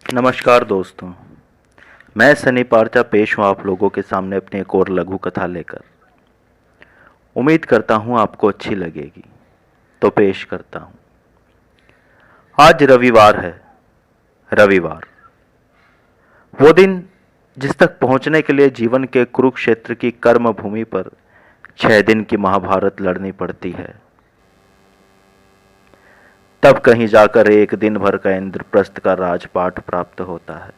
नमस्कार दोस्तों। मैं सनी पार्चा पेश हूँ आप लोगों के सामने अपनी एक और लघु कथा लेकर। उम्मीद करता हूँ आपको अच्छी लगेगी, तो पेश करता हूँ। आज रविवार है। रविवार वो दिन जिस तक पहुंचने के लिए जीवन के कुरुक्षेत्र की कर्म भूमि पर 6 दिन की महाभारत लड़नी पड़ती है। तब कहीं जाकर एक दिन भर का इंद्रप्रस्थ का राजपाट प्राप्त होता है।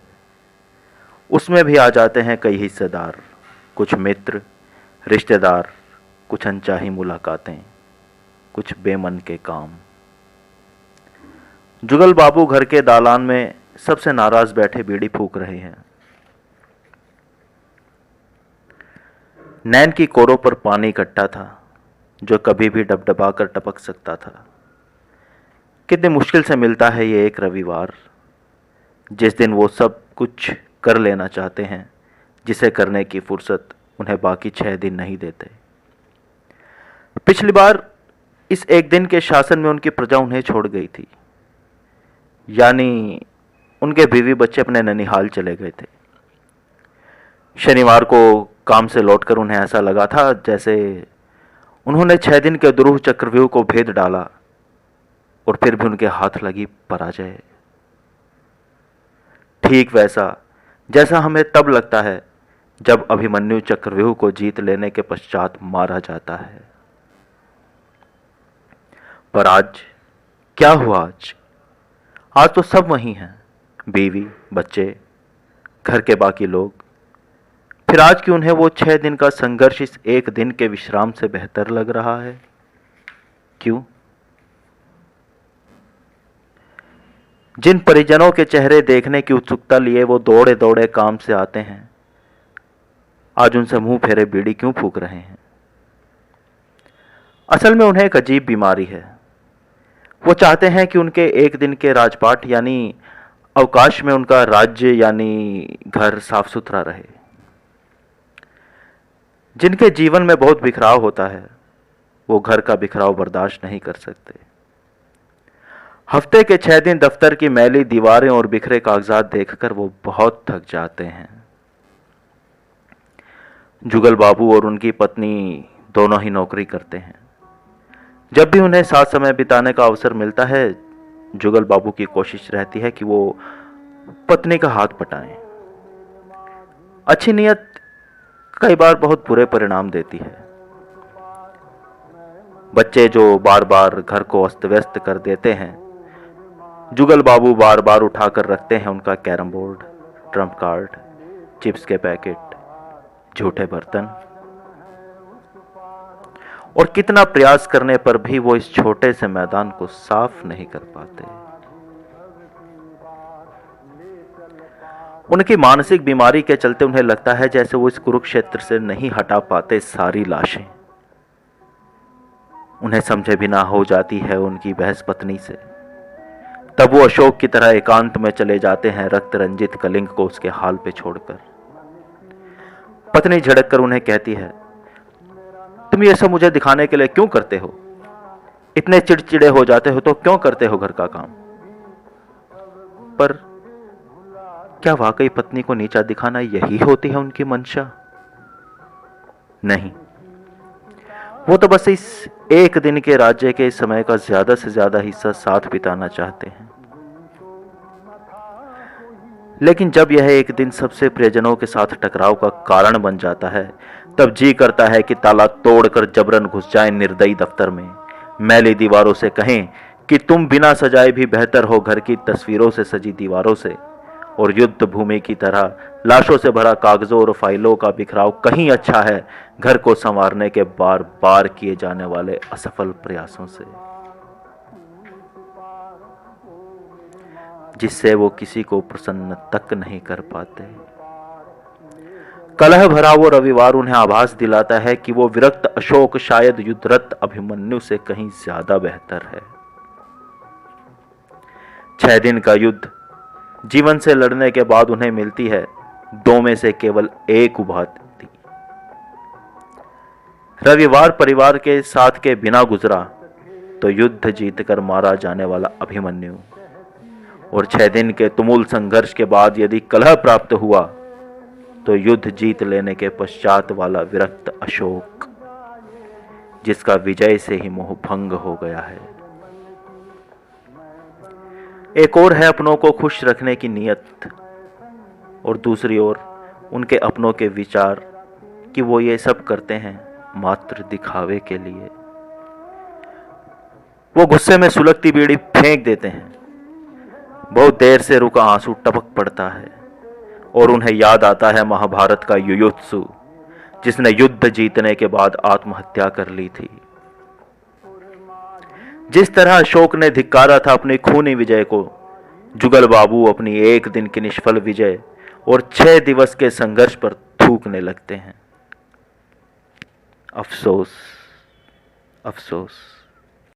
उसमें भी आ जाते हैं कई हिस्सेदार, कुछ मित्र, रिश्तेदार, कुछ अनचाही मुलाकातें, कुछ बेमन के काम। जुगल बाबू घर के दालान में सबसे नाराज बैठे बीड़ी फूंक रहे हैं। नैन की कोरों पर पानी इकट्ठा था, जो कभी भी डबडबा कर टपक सकता था। कितनी मुश्किल से मिलता है ये एक रविवार, जिस दिन वो सब कुछ कर लेना चाहते हैं जिसे करने की फुर्सत उन्हें बाकी 6 दिन नहीं देते। पिछली बार इस एक दिन के शासन में उनकी प्रजा उन्हें छोड़ गई थी, यानी उनके बीवी बच्चे अपने ननिहाल चले गए थे। शनिवार को काम से लौटकर उन्हें ऐसा लगा था जैसे उन्होंने 6 दिन के दुरूह चक्रव्यूह को भेद डाला और फिर भी उनके हाथ लगी पराजय। ठीक वैसा जैसा हमें तब लगता है जब अभिमन्यु चक्रव्यूह को जीत लेने के पश्चात मारा जाता है। पर आज क्या हुआ? आज तो सब वहीं हैं, बीवी, बच्चे, घर के बाकी लोग। फिर आज क्यों उन्हें वो 6 दिन का संघर्ष इस एक दिन के विश्राम से बेहतर लग रहा है? क्यों? जिन परिजनों के चेहरे देखने की उत्सुकता लिए वो दौड़े दौड़े काम से आते हैं, आज उनसे मुंह फेरे बीड़ी क्यों फूंक रहे हैं? असल में उन्हें एक अजीब बीमारी है। वो चाहते हैं कि उनके एक दिन के राजपाट यानी अवकाश में उनका राज्य यानी घर साफ सुथरा रहे। जिनके जीवन में बहुत बिखराव होता है, वो घर का बिखराव बर्दाश्त नहीं कर सकते। हफ्ते के 6 दिन दफ्तर की मैली दीवारें और बिखरे कागजात देखकर वो बहुत थक जाते हैं। जुगल बाबू और उनकी पत्नी दोनों ही नौकरी करते हैं। जब भी उन्हें साथ समय बिताने का अवसर मिलता है, जुगल बाबू की कोशिश रहती है कि वो पत्नी का हाथ पटाएं। अच्छी नीयत कई बार बहुत बुरे परिणाम देती है। बच्चे जो बार बार घर को अस्त व्यस्त कर देते हैं, जुगल बाबू बार बार उठाकर रखते हैं उनका carrom board, Trump card, chips के पैकेट, झूठे बर्तन। और कितना प्रयास करने पर भी वो इस छोटे से मैदान को साफ नहीं कर पाते। उनकी मानसिक बीमारी के चलते उन्हें लगता है जैसे वो इस कुरुक्षेत्र से नहीं हटा पाते सारी लाशें। उन्हें समझे बिना हो जाती है उनकी बहस पत्नी से। तब वो अशोक की तरह एकांत में चले जाते हैं, रक्त रंजित कलिंग को उसके हाल पे छोड़कर। पत्नी झड़क कर उन्हें कहती है, तुम ये सब मुझे दिखाने के लिए क्यों करते हो? इतने चिड़चिड़े हो जाते हो तो क्यों करते हो घर का काम? पर क्या वाकई पत्नी को नीचा दिखाना यही होती है उनकी मंशा? नहीं, वो तो बस इस एक दिन के राज्य के समय का ज्यादा से ज्यादा हिस्सा साथ बिताना चाहते हैं। लेकिन जब यह एक दिन सबसे प्रियजनों के साथ टकराव का कारण बन जाता है, तब जी करता है कि ताला तोड़कर जबरन घुस जाएं निर्दयी दफ्तर में, मैली दीवारों से कहें कि तुम बिना सजाए भी बेहतर हो घर की तस्वीरों से सजी दीवारों से, और युद्ध भूमि की तरह लाशों से भरा कागजों और फाइलों का बिखराव कहीं अच्छा है घर को संवारने के बार बार किए जाने वाले असफल प्रयासों से, जिससे वो किसी को प्रसन्न तक नहीं कर पाते। कलह भरा वो रविवार उन्हें आभास दिलाता है कि वो विरक्त अशोक शायद युद्धरत अभिमन्यु से कहीं ज्यादा बेहतर है। 6 दिन का युद्ध जीवन से लड़ने के बाद उन्हें मिलती है 2 में से केवल एक उभाती। रविवार परिवार के साथ के बिना गुजरा तो युद्ध जीतकर मारा जाने वाला अभिमन्यु, और 6 दिन के तुमुल संघर्ष के बाद यदि कलह प्राप्त हुआ तो युद्ध जीत लेने के पश्चात वाला विरक्त अशोक, जिसका विजय से ही मोह भंग हो गया है। एक और है अपनों को खुश रखने की नीयत, और दूसरी ओर उनके अपनों के विचार कि वो ये सब करते हैं मात्र दिखावे के लिए। वो गुस्से में सुलगती बीड़ी फेंक देते हैं। बहुत देर से रुका आंसू टपक पड़ता है और उन्हें याद आता है महाभारत का युयुत्सु, जिसने युद्ध जीतने के बाद आत्महत्या कर ली थी। जिस तरह अशोक ने धिक्कारा था अपनी खूनी विजय को, जुगल बाबू अपनी एक दिन की निष्फल विजय और 6 दिवस के संघर्ष पर थूकने लगते हैं। अफसोस, अफसोस।